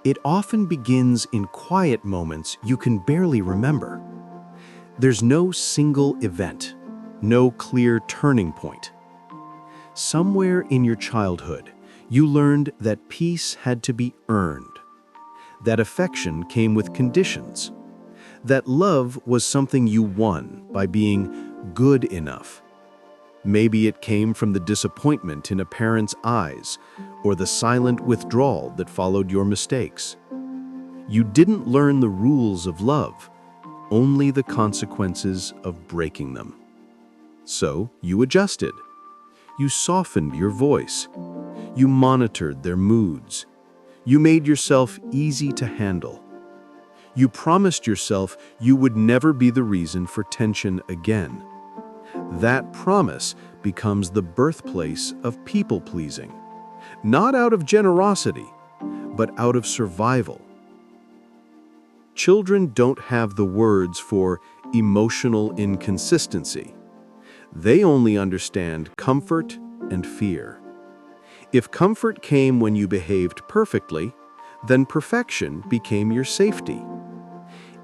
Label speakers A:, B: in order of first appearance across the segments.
A: It often begins in quiet moments you can barely remember. There's no single event, no clear turning point. Somewhere in your childhood, you learned that peace had to be earned, that affection came with conditions, that love was something you won by being good enough. Maybe it came from the disappointment in a parent's eyes or the silent withdrawal that followed your mistakes. You didn't learn the rules of love, only the consequences of breaking them. So you adjusted. You softened your voice. You monitored their moods. You made yourself easy to handle. You promised yourself you would never be the reason for tension again. That promise becomes the birthplace of people-pleasing, not out of generosity, but out of survival. Children don't have the words for emotional inconsistency. They only understand comfort and fear. If comfort came when you behaved perfectly, then perfection became your safety.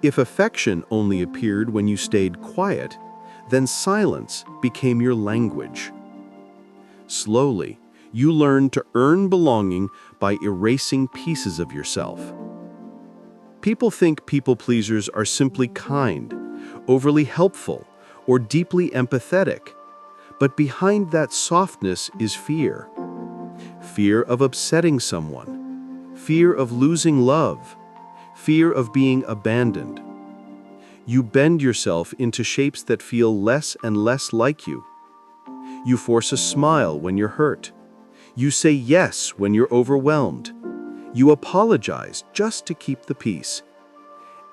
A: If affection only appeared when you stayed quiet, then silence became your language. Slowly, you learned to earn belonging by erasing pieces of yourself. People think people-pleasers are simply kind, overly helpful, or deeply empathetic. But behind that softness is fear. Fear of upsetting someone. Fear of losing love. Fear of being abandoned. You bend yourself into shapes that feel less and less like you. You force a smile when you're hurt. You say yes when you're overwhelmed. You apologize just to keep the peace.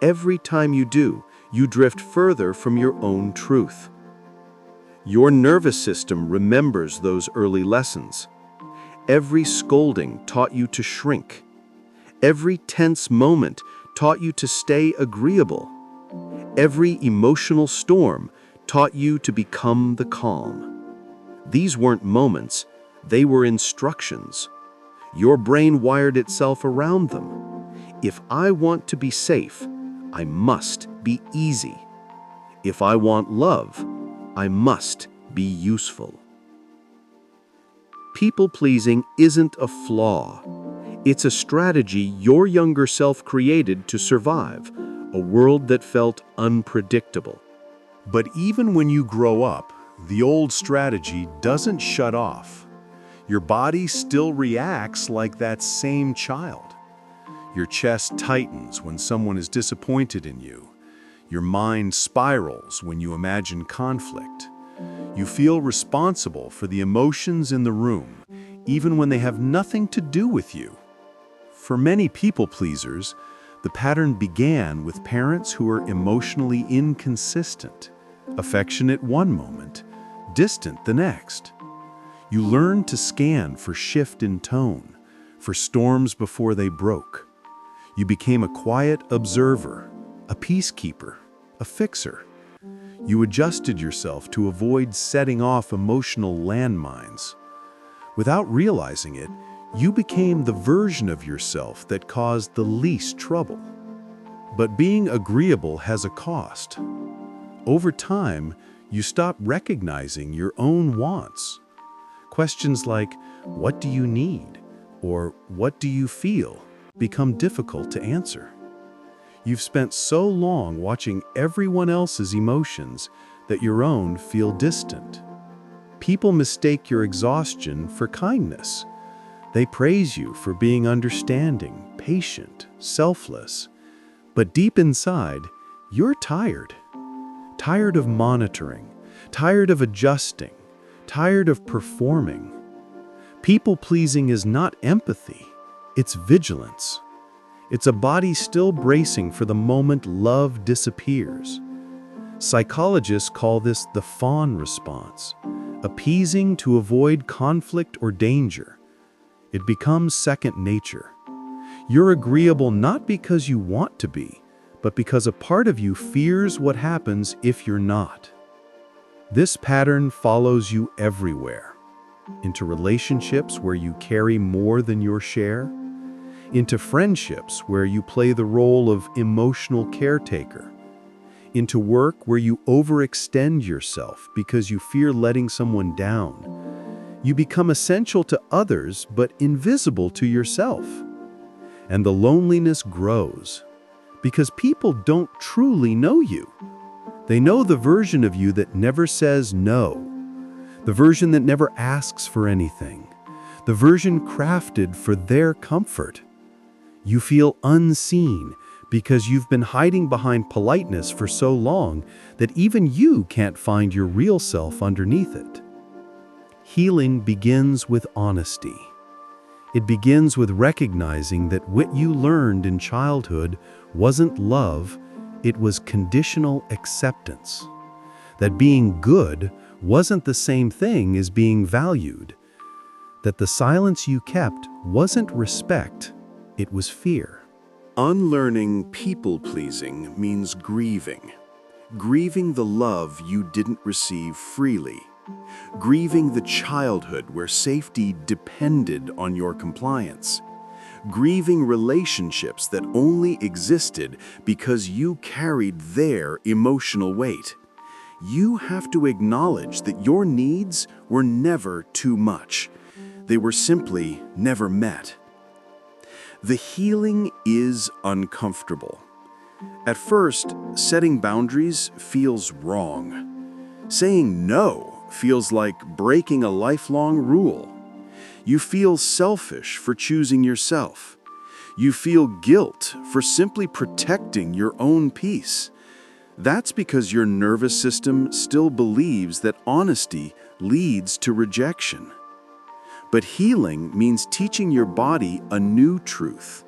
A: Every time you do, you drift further from your own truth. Your nervous system remembers those early lessons. Every scolding taught you to shrink. Every tense moment taught you to stay agreeable. Every emotional storm taught you to become the calm. These weren't moments, they were instructions. Your brain wired itself around them. If I want to be safe, I must be easy. If I want love, I must be useful. People-pleasing isn't a flaw. It's a strategy your younger self created to survive, a world that felt unpredictable.
B: But even when you grow up, the old strategy doesn't shut off. Your body still reacts like that same child. Your chest tightens when someone is disappointed in you. Your mind spirals when you imagine conflict. You feel responsible for the emotions in the room, even when they have nothing to do with you. For many people-pleasers, the pattern began with parents who were emotionally inconsistent, affectionate one moment, distant the next. You learned to scan for shift in tone, for storms before they broke. You became a quiet observer, a peacekeeper, a fixer. You adjusted yourself to avoid setting off emotional landmines. Without realizing it, you became the version of yourself that caused the least trouble. But being agreeable has a cost. Over time, you stop recognizing your own wants. Questions like, "What do you need?" or "What do you feel?" become difficult to answer. You've spent so long watching everyone else's emotions that your own feel distant. People mistake your exhaustion for kindness. They praise you for being understanding, patient, selfless. But deep inside, you're tired. Tired of monitoring, tired of adjusting, tired of performing. People-pleasing is not empathy, it's vigilance. It's a body still bracing for the moment love disappears. Psychologists call this the fawn response, appeasing to avoid conflict or danger. It becomes second nature. You're agreeable not because you want to be, but because a part of you fears what happens if you're not. This pattern follows you everywhere, into relationships where you carry more than your share,
A: into friendships where you play the role of emotional caretaker, into work where you overextend yourself because you fear letting someone down. You become essential to others but invisible to yourself. And the loneliness grows because people don't truly know you. They know the version of you that never says no, the version that never asks for anything, the version crafted for their comfort. You feel unseen because you've been hiding behind politeness for so long that even you can't find your real self underneath it. Healing begins with honesty. It begins with recognizing that what you learned in childhood wasn't love, it was conditional acceptance. That being good wasn't the same thing as being valued. That the silence you kept wasn't respect, it was fear.
B: Unlearning people-pleasing means grieving. Grieving the love you didn't receive freely. Grieving the childhood where safety depended on your compliance. Grieving relationships that only existed because you carried their emotional weight. You have to acknowledge that your needs were never too much. They were simply never met. The healing is uncomfortable. At first, setting boundaries feels wrong. Saying no feels like breaking a lifelong rule. You feel selfish for choosing yourself. You feel guilt for simply protecting your own peace. That's because your nervous system still believes that honesty leads to rejection. But healing means teaching your body a new truth.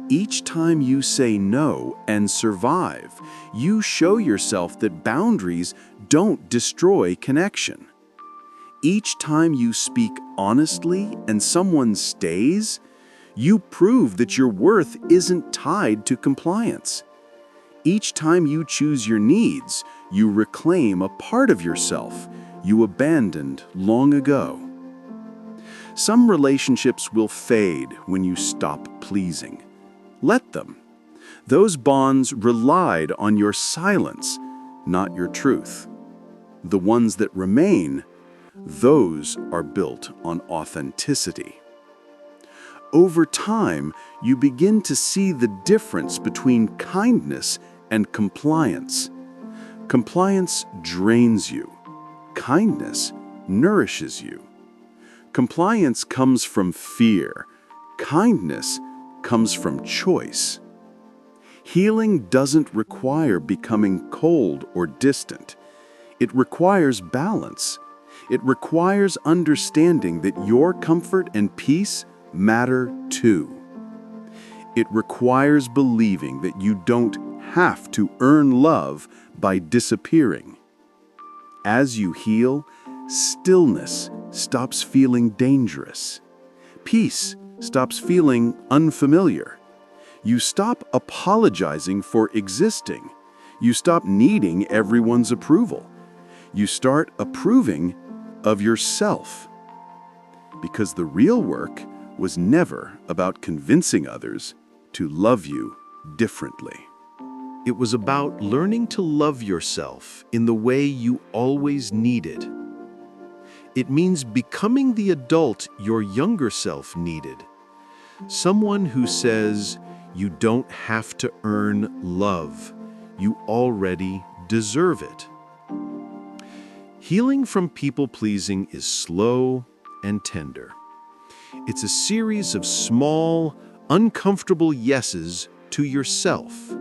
B: Each time you say no and survive, you show yourself that boundaries don't destroy connection. Each time you speak honestly and someone stays, you prove that your worth isn't tied to compliance. Each time you choose your needs, you reclaim a part of yourself you abandoned long ago. Some relationships will fade when you stop pleasing. Let them. Those bonds relied on your silence, not your truth. The ones that remain, those are built on authenticity. Over time, you begin to see the difference between kindness and compliance. Compliance drains you. Kindness nourishes you. Compliance comes from fear. Kindness comes from choice. Healing doesn't require becoming cold or distant. It requires balance. It requires understanding that your comfort and peace matter too. It requires believing that you don't have to earn love by disappearing. As you heal, stillness stops feeling dangerous. Peace stops feeling unfamiliar. You stop apologizing for existing. You stop needing everyone's approval. You start approving of yourself. Because the real work was never about convincing others to love you differently. It was about learning to love yourself in the way you always needed. It means becoming the adult your younger self needed. Someone who says, you don't have to earn love. You already deserve it. Healing from people-pleasing is slow and tender. It's a series of small, uncomfortable yeses to yourself.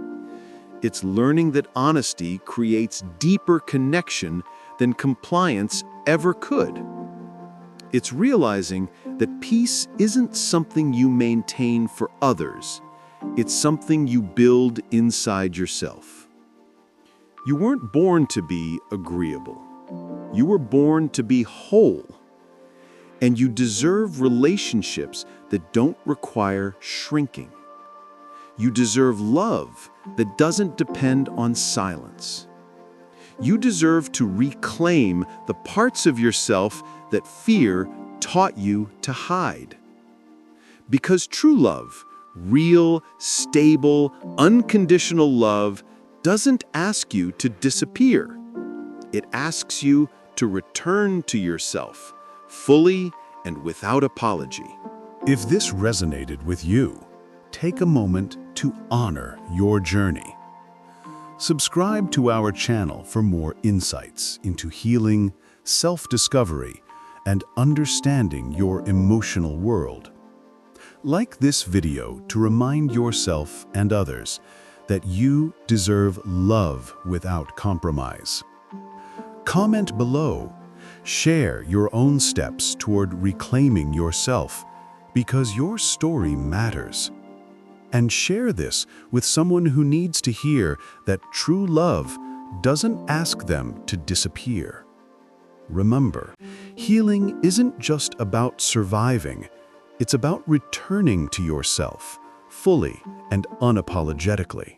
B: It's learning that honesty creates deeper connection than compliance ever could. It's realizing that peace isn't something you maintain for others. It's something you build inside yourself. You weren't born to be agreeable. You were born to be whole. And you deserve relationships that don't require shrinking. You deserve love that doesn't depend on silence. You deserve to reclaim the parts of yourself that fear taught you to hide. Because true love
A: Real, stable, unconditional love doesn't ask you to disappear. It asks you to return to yourself, fully and without apology.
B: If this resonated with you, take a moment to honor your journey. Subscribe to our channel for more insights into healing, self-discovery, and understanding your emotional world. Like this video to remind yourself and others that you deserve love without compromise. Comment below. Share your own steps toward reclaiming yourself because your story matters. And share this with someone who needs to hear that true love doesn't ask them to disappear. Remember, healing isn't just about surviving, it's about returning to yourself, fully and unapologetically.